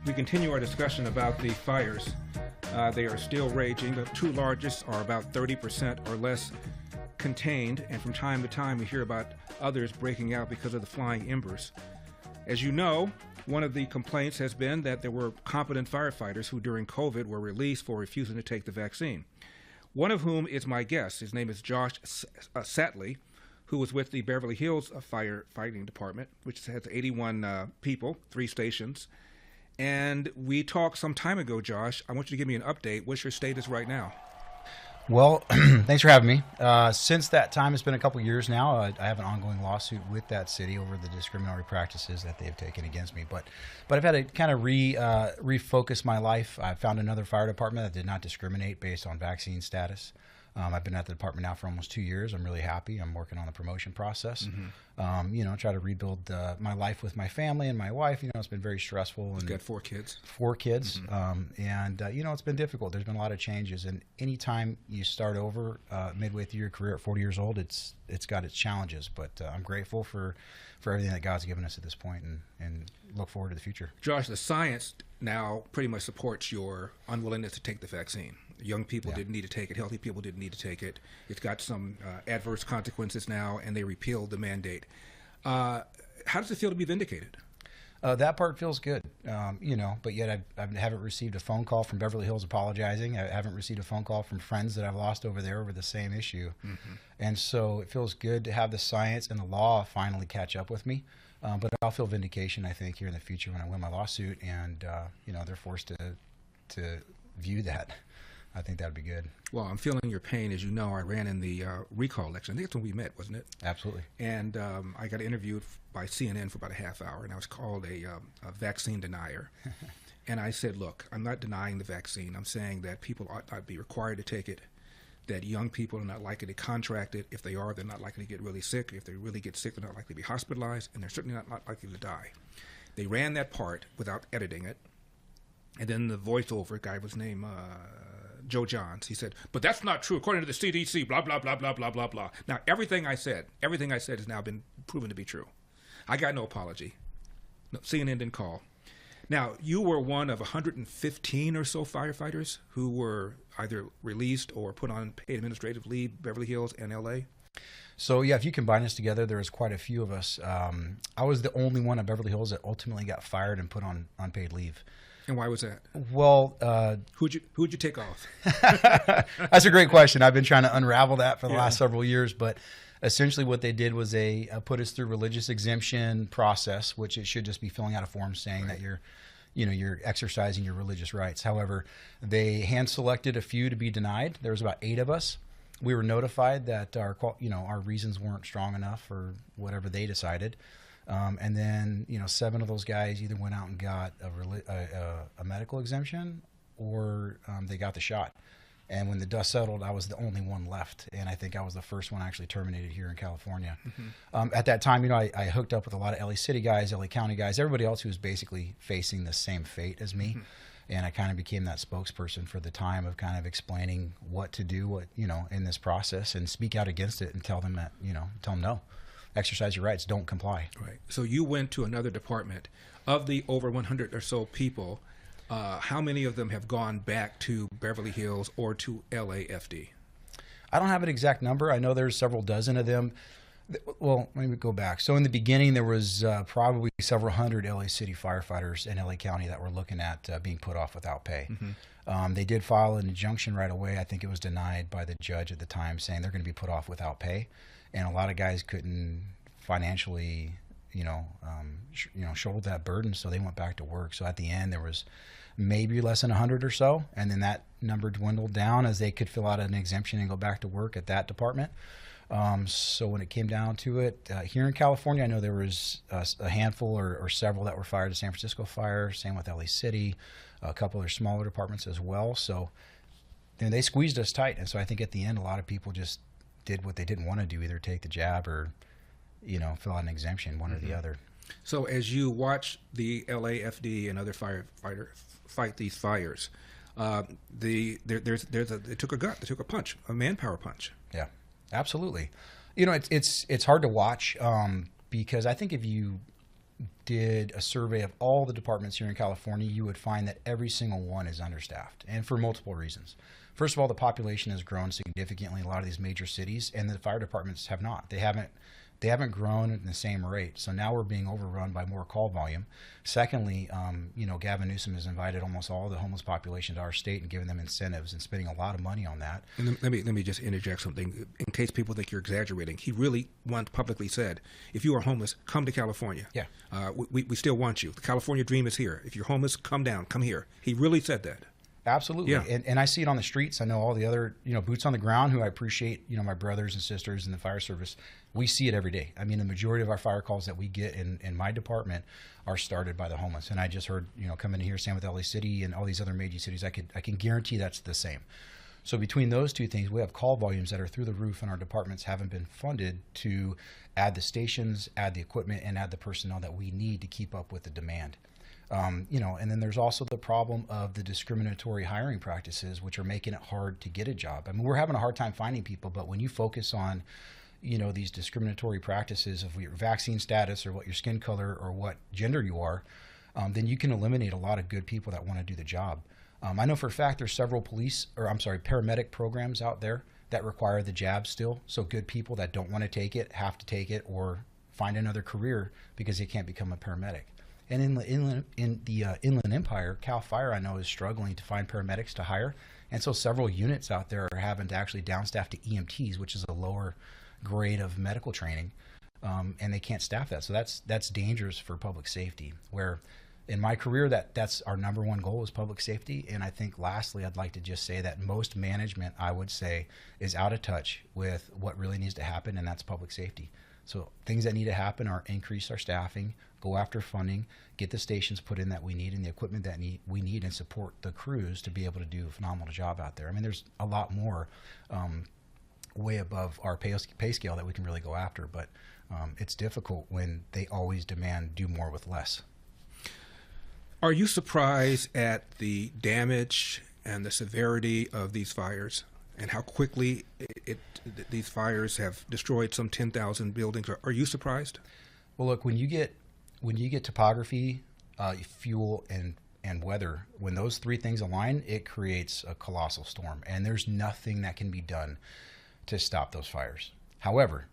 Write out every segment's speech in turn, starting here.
We continue our discussion about the fires. They are still raging. The two largest are about 30% or less contained, and from time to time we hear about others breaking out because of the flying embers. As you know, one of the complaints has been that there were competent firefighters who during COVID were released for refusing to take the vaccine. One of whom is my guest. His name is Josh Satley, who was with the Beverly Hills Firefighting Department, which has 81 people, 3 stations. And we talked some time ago, Josh. I want you to give me an update. What's your status right now? Well, thanks for having me. Since that time, it's been a couple years now. I have an ongoing lawsuit with that city over the discriminatory practices that they've taken against me. But I've had to kind of refocus my life. I found another fire department that did not discriminate based on vaccine status. I've been at the department now for almost 2 years. I'm really happy. I'm working on the promotion process. Try to rebuild my life with my family and my wife. It's been very stressful. You've got 4 kids. 4 kids. It's been difficult. There's been a lot of changes. And anytime you start over midway through your career at 40 years old, it's got its challenges. But I'm grateful for everything that God's given us at this point and look forward to the future. Josh, the science now pretty much supports your unwillingness to take the vaccine. Young people didn't need to take it. Healthy people didn't need to take it. It's got some adverse consequences now, and they repealed the mandate. How does it feel to be vindicated? That part feels good, but yet I haven't received a phone call from Beverly Hills apologizing. I haven't received a phone call from friends that I've lost over there over the same issue. And so it feels good to have the science and the law finally catch up with me. But I'll feel vindication, I think, here in the future when I win my lawsuit and, they're forced to view that. I think that would be good. Well, I'm feeling your pain. As you know, I ran in the recall election. I think that's when we met, wasn't it? Absolutely. And I got interviewed by CNN for about a half hour, and I was called a vaccine denier. And I said, look, I'm not denying the vaccine. I'm saying that people ought not be required to take it, that young people are not likely to contract it. If they are, they're not likely to get really sick. If they really get sick, they're not likely to be hospitalized, and they're certainly not likely to die. They ran that part without editing it. And then the voiceover guy was named Joe Johns. He said, but that's not true. According to the CDC, blah, blah, blah, blah, blah, blah, blah. Now, everything I said has now been proven to be true. I got no apology. No, CNN didn't call. Now, you were one of 115 or so firefighters who were either released or put on paid administrative leave, Beverly Hills and L.A.? So, yeah, if you combine us together, there was quite a few of us. I was the only one at Beverly Hills that ultimately got fired and put on unpaid leave. And why was that? Well, who'd you take off? That's a great question. I've been trying to unravel that for the last several years, but essentially what they did was they put us through religious exemption process, which it should just be filling out a form saying that you're exercising your religious rights. However, they hand selected a few to be denied. There was about 8 of us. We were notified that our reasons weren't strong enough or whatever they decided. And then, 7 of those guys either went out and got a medical exemption or they got the shot. And when the dust settled, I was the only one left. And I think I was the first one actually terminated here in California. At that time, I hooked up with a lot of LA City guys, LA County guys, everybody else who was basically facing the same fate as me. And I kind of became that spokesperson for the time of kind of explaining what to do, in this process and speak out against it and tell them that, tell them no. Exercise your rights, don't comply. Right. So you went to another department. Of the over 100 or so people, how many of them have gone back to Beverly Hills or to LAFD? I don't have an exact number. I know there's several dozen of them. Well, let me go back. So in the beginning, there was probably several hundred LA City firefighters in LA County that were looking at being put off without pay. They did file an injunction right away. I think it was denied by the judge at the time, saying they're going to be put off without pay. And a lot of guys couldn't financially, shoulder that burden, so they went back to work. So at the end, there was maybe less than 100 or so, and then that number dwindled down as they could fill out an exemption and go back to work at that department. So when it came down to it, here in California, I know there was a handful or several that were fired. The San Francisco fire, same with LA City, a couple of smaller departments as well. So then they squeezed us tight, and so I think at the end, a lot of people just did what they didn't want to do, either take the jab or, fill out an exemption, one or the other. So as you watch the LAFD and other firefighters fight these fires, it took a gut, they took a punch, a manpower punch. Yeah, absolutely. It's hard to watch because I think if you did a survey of all the departments here in California, you would find that every single one is understaffed, and for multiple reasons. First of all, the population has grown significantly in a lot of these major cities, and the fire departments have not. They haven't grown at the same rate. So now we're being overrun by more call volume. Secondly, Gavin Newsom has invited almost all the homeless population to our state and given them incentives and spending a lot of money on that. And let me just interject something in case people think you're exaggerating. He really once publicly said, if you are homeless, come to California. Yeah. We still want you. The California dream is here. If you're homeless, come down, come here. He really said that. Absolutely. Yeah. And I see it on the streets. I know all the other, boots on the ground who I appreciate, my brothers and sisters in the fire service. We see it every day. I mean, the majority of our fire calls that we get in my department are started by the homeless. And I just heard, coming in here, same with LA City and all these other major cities, I can guarantee that's the same. So between those two things, we have call volumes that are through the roof, and our departments haven't been funded to add the stations, add the equipment, and add the personnel that we need to keep up with the demand. And then there's also the problem of the discriminatory hiring practices, which are making it hard to get a job. I mean, we're having a hard time finding people, but when you focus on, these discriminatory practices of your vaccine status or what your skin color or what gender you are, then you can eliminate a lot of good people that want to do the job. I know for a fact there's several paramedic programs out there that require the jab still. So good people that don't want to take it have to take it or find another career because they can't become a paramedic. And in the Inland Empire, Cal Fire, I know, is struggling to find paramedics to hire. And so several units out there are having to actually downstaff to EMTs, which is a lower grade of medical training, and they can't staff that. So that's dangerous for public safety, where in my career, that's our number one goal is public safety. And I think lastly, I'd like to just say that most management, I would say, is out of touch with what really needs to happen, and that's public safety. So things that need to happen are increase our staffing, go after funding, get the stations put in that we need and the equipment that we need, and support the crews to be able to do a phenomenal job out there. I mean, there's a lot more way above our pay scale that we can really go after, but it's difficult when they always demand do more with less. Are you surprised at the damage and the severity of these fires and how quickly these fires have destroyed some 10,000 buildings? Are you surprised? Well, look, when you get topography, fuel, and weather, when those three things align, it creates a colossal storm, and there's nothing that can be done to stop those fires. However,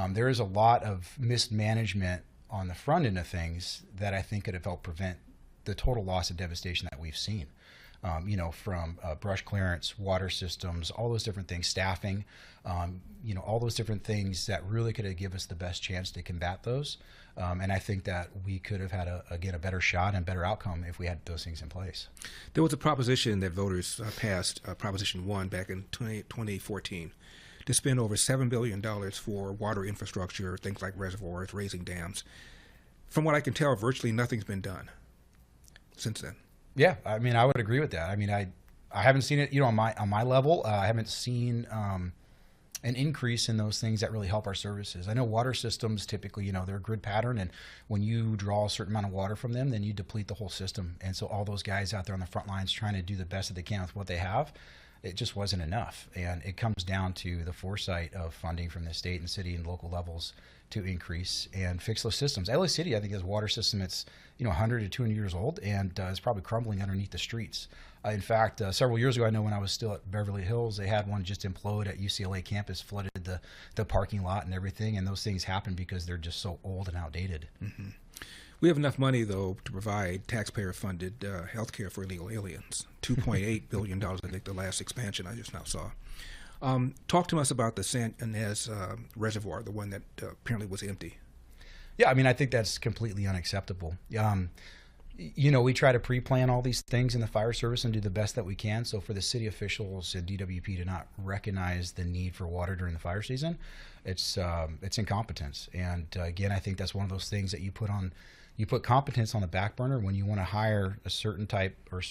there is a lot of mismanagement on the front end of things that I think could have helped prevent the total loss and devastation that we've seen. From brush clearance, water systems, all those different things, staffing, all those different things that really could have given us the best chance to combat those. And I think that we could have had a better shot and better outcome if we had those things in place. There was a proposition that voters passed, Proposition 1, back in 2014, to spend over $7 billion for water infrastructure, things like reservoirs, raising dams. From what I can tell, virtually nothing's been done since then. Yeah, I mean, I would agree with that. I mean, I haven't seen it, on my level. I haven't seen an increase in those things that really help our services. I know water systems typically, they're a grid pattern, and when you draw a certain amount of water from them, then you deplete the whole system. And so all those guys out there on the front lines trying to do the best that they can with what they have, it just wasn't enough. And it comes down to the foresight of funding from the state and city and local levels to increase and fix those systems. LA City, I think, has a water system that's 100 to 200 years old and is probably crumbling underneath the streets. In fact, several years ago, I know when I was still at Beverly Hills, they had one just implode at UCLA campus, flooded the parking lot and everything, and those things happen because they're just so old and outdated. Mm-hmm. We have enough money, though, to provide taxpayer-funded health care for illegal aliens. $2.8 billion, I think, the last expansion I just now saw. Talk to us about the San Ynez Reservoir, the one that apparently was empty. Yeah, I mean, I think that's completely unacceptable. We try to pre-plan all these things in the fire service and do the best that we can. So for the city officials and DWP to not recognize the need for water during the fire season, it's incompetence. And again, I think that's one of those things that you put competence on the back burner when you want to hire a certain type or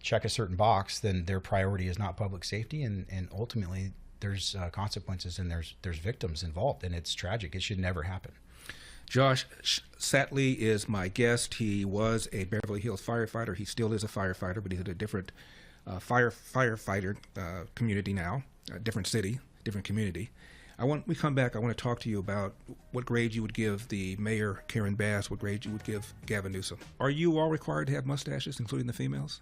check a certain box. Then their priority is not public safety, and ultimately there's consequences and there's victims involved, and it's tragic. It should never happen. Josh Satley is my guest. He was a Beverly Hills firefighter. He still is a firefighter, but he's at a different firefighter community now, a different city, different community. We come back, I want to talk to you about what grade you would give the mayor, Karen Bass, what grade you would give Gavin Newsom. Are you all required to have mustaches, including the females?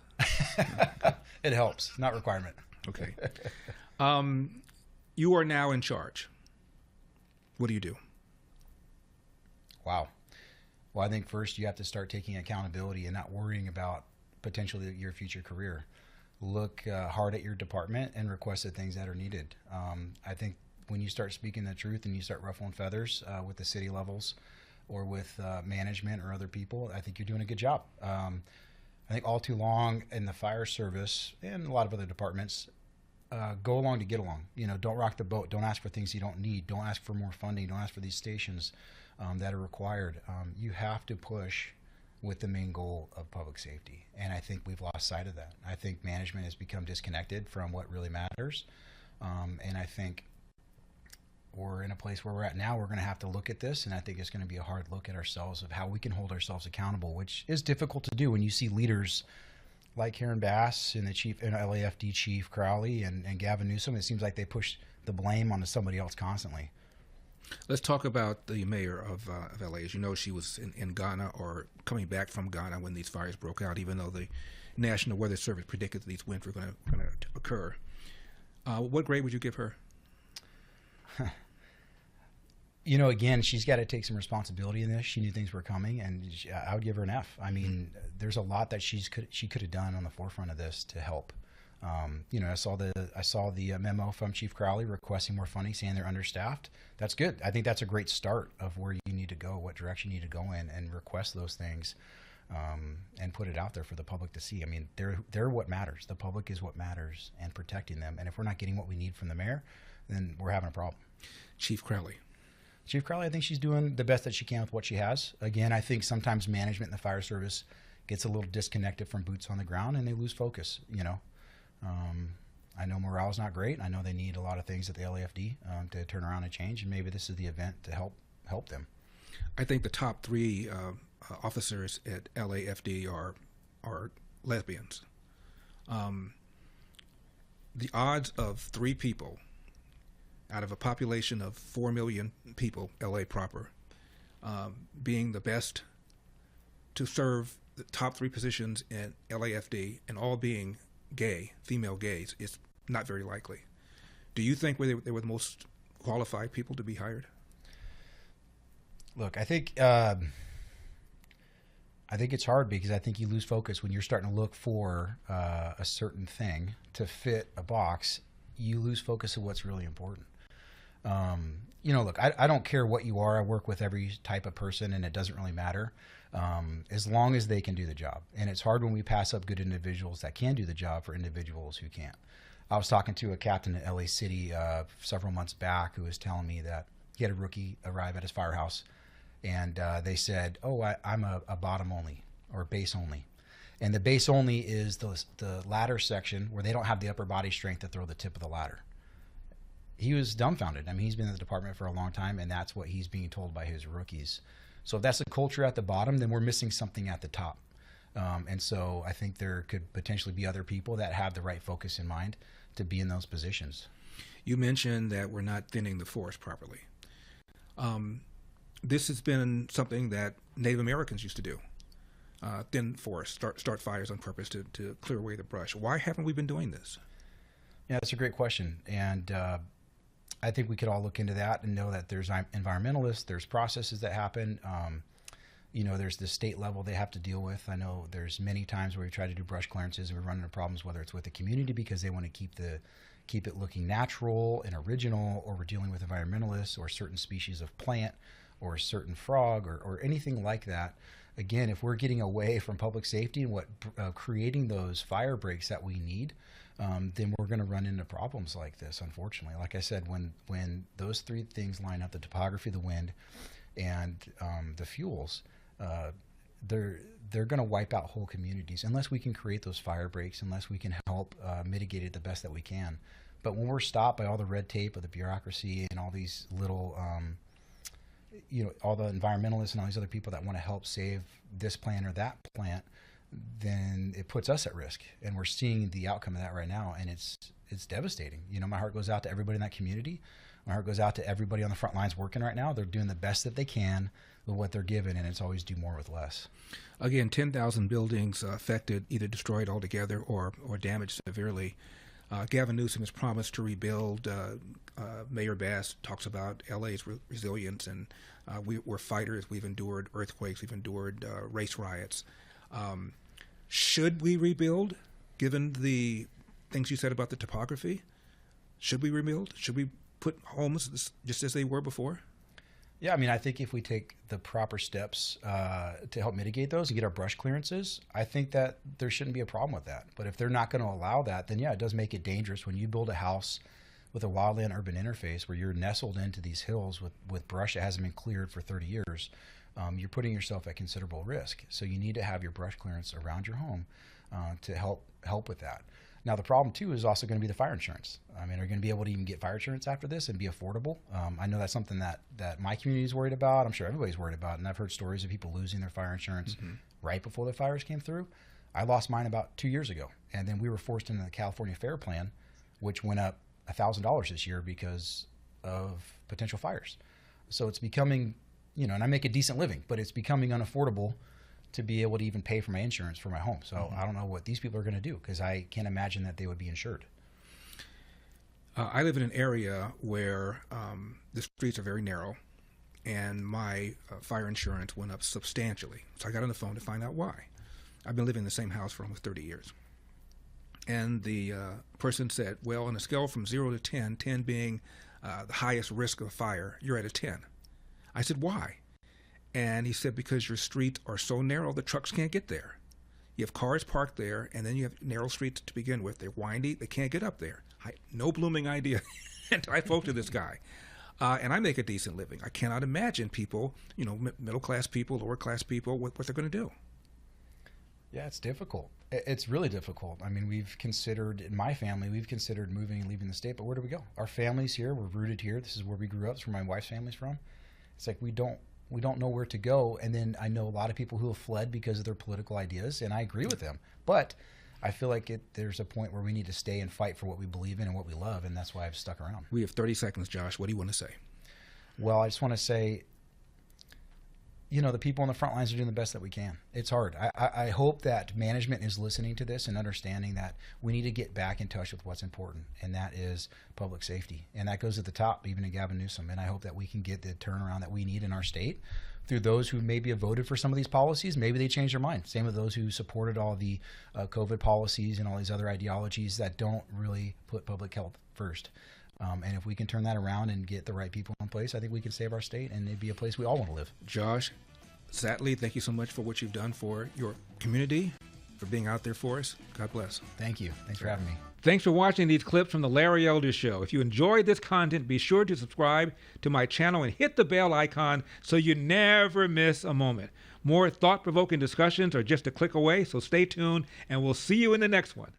It helps, not requirement. Okay. You are now in charge. What do you do? Wow. Well, I think first you have to start taking accountability and not worrying about potentially your future career. Look hard at your department and request the things that are needed. I think when you start speaking the truth and you start ruffling feathers with the city levels or with management or other people, I think you're doing a good job. I think all too long in the fire service and a lot of other departments, go along to get along. Don't rock the boat. Don't ask for things you don't need. Don't ask for more funding. Don't ask for these stations that are required. You have to push with the main goal of public safety. And I think we've lost sight of that. I think management has become disconnected from what really matters. And I think we're in a place where we're at now. We're going to have to look at this, and I think it's going to be a hard look at ourselves of how we can hold ourselves accountable, which is difficult to do when you see leaders like Karen Bass and the chief and LAFD chief Crowley and Gavin Newsom. It seems like they push the blame onto somebody else constantly. Let's talk about the mayor of LA. As you know, she was in Ghana or coming back from Ghana when these fires broke out, even though the National Weather Service predicted that these winds were going to occur. What grade would you give her? Again, she's got to take some responsibility in this. She knew things were coming, and I would give her an F. I mean, there's a lot that she could have done on the forefront of this to help. I saw the memo from Chief Crowley requesting more funding, saying they're understaffed. That's good. I think that's a great start of where you need to go, what direction you need to go in, and request those things, and put it out there for the public to see. I mean, they're what matters. The public is what matters, and protecting them. And if we're not getting what we need from the mayor, then we're having a problem. Chief Crowley, I think she's doing the best that she can with what she has. Again, I think sometimes management in the fire service gets a little disconnected from boots on the ground, and they lose focus. I know morale's not great. I know they need a lot of things at the LAFD to turn around and change, and maybe this is the event to help them. I think the top three officers at LAFD are lesbians. The odds of 3 people out of a population of 4 million people, LA proper, being the best to serve the top 3 positions in LAFD and all being gay, female gays, is not very likely. Do you think they were the most qualified people to be hired? Look, I think it's hard because I think you lose focus when you're starting to look for a certain thing to fit a box. You lose focus of what's really important. Look, I don't care what you are. I work with every type of person, and it doesn't really matter as long as they can do the job. And it's hard when we pass up good individuals that can do the job for individuals who can't. I was talking to a captain at LA City several months back who was telling me that he had a rookie arrive at his firehouse, and they said, "Oh, I'm a bottom only or base only." And the base only is the ladder section where they don't have the upper body strength to throw the tip of the ladder. He was dumbfounded. I mean, he's been in the department for a long time, and that's what he's being told by his rookies. So if that's the culture at the bottom, then we're missing something at the top. And so I think there could potentially be other people that have the right focus in mind to be in those positions. You mentioned that we're not thinning the forest properly. This has been something that Native Americans used to do. Thin forests, start fires on purpose to clear away the brush. Why haven't we been doing this? Yeah, that's a great question. And I think we could all look into that and know that there's environmentalists, there's processes that happen. There's the state level they have to deal with. I know there's many times where we try to do brush clearances and we run into problems, whether it's with the community because they want to keep it looking natural and original, or we're dealing with environmentalists or certain species of plant or a certain frog or anything like that. Again, if we're getting away from public safety and creating those fire breaks that we need, then we're going to run into problems like this, unfortunately. Like I said, when those 3 things line up, the topography, the wind, and the fuels, they're going to wipe out whole communities unless we can create those fire breaks, unless we can help mitigate it the best that we can. But when we're stopped by all the red tape of the bureaucracy and all these little all the environmentalists and all these other people that want to help save this plant or that plant, then it puts us at risk. And we're seeing the outcome of that right now, and it's devastating. My heart goes out to everybody in that community My heart goes out to everybody on the front lines working right now. They're doing the best that they can with what they're given, and it's always do more with less. Again, 10,000 buildings affected, either destroyed altogether or damaged severely. Gavin Newsom has promised to rebuild. Mayor Bass talks about LA's resilience, and we're fighters. We've endured earthquakes. We've endured race riots. Should we rebuild, given the things you said about the topography? Should we rebuild? Should we put homes just as they were before? Yeah, I mean, I think if we take the proper steps to help mitigate those and get our brush clearances, I think that there shouldn't be a problem with that. But if they're not going to allow that, then yeah, it does make it dangerous when you build a house with a wildland urban interface where you're nestled into these hills with brush that hasn't been cleared for 30 years. You're putting yourself at considerable risk. So you need to have your brush clearance around your home to help with that. Now, the problem, too, is also going to be the fire insurance. I mean, are you going to be able to even get fire insurance after this and be affordable? I know that's something that my community is worried about. I'm sure everybody's worried about. And I've heard stories of people losing their fire insurance right before the fires came through. I lost mine about 2 years ago. And then we were forced into the California Fair Plan, which went up $1,000 this year because of potential fires. So it's becoming, and I make a decent living, but it's becoming unaffordable to be able to even pay for my insurance for my home. So I don't know what these people are going to do, because I can't imagine that they would be insured. I live in an area where the streets are very narrow, and my fire insurance went up substantially. So I got on the phone to find out why. I've been living in the same house for almost 30 years. And the person said, well, on a scale from 0 to 10, 10 being the highest risk of fire, you're at a 10. I said, why? And he said, because your streets are so narrow, the trucks can't get there. You have cars parked there, and then you have narrow streets to begin with. They're windy. They can't get up there. No blooming idea until I spoke to this guy. And I make a decent living. I cannot imagine people, middle-class people, lower-class people, what they're going to do. Yeah, it's difficult. It's really difficult. I mean, in my family, we've considered moving and leaving the state, but where do we go? Our family's here. We're rooted here. This is where we grew up. It's where my wife's family's from. It's like we don't know where to go. And then I know a lot of people who have fled because of their political ideas, and I agree with them. But I feel like there's a point where we need to stay and fight for what we believe in and what we love, and that's why I've stuck around. We have 30 seconds, Josh. What do you want to say? Well, I just want to say, the people on the front lines are doing the best that we can. It's hard. I hope that management is listening to this and understanding that we need to get back in touch with what's important, and that is public safety. And that goes at the top, even in Gavin Newsom. And I hope that we can get the turnaround that we need in our state through those who maybe have voted for some of these policies. Maybe they changed their mind. Same with those who supported all the COVID policies and all these other ideologies that don't really put public health first. And if we can turn that around and get the right people in place, I think we can save our state, and it'd be a place we all want to live. Josh Zatley, thank you so much for what you've done for your community, for being out there for us. God bless. Thank you. Thanks for having me. Thanks for watching these clips from The Larry Elder Show. If you enjoyed this content, be sure to subscribe to my channel and hit the bell icon so you never miss a moment. More thought-provoking discussions are just a click away, so stay tuned, and we'll see you in the next one.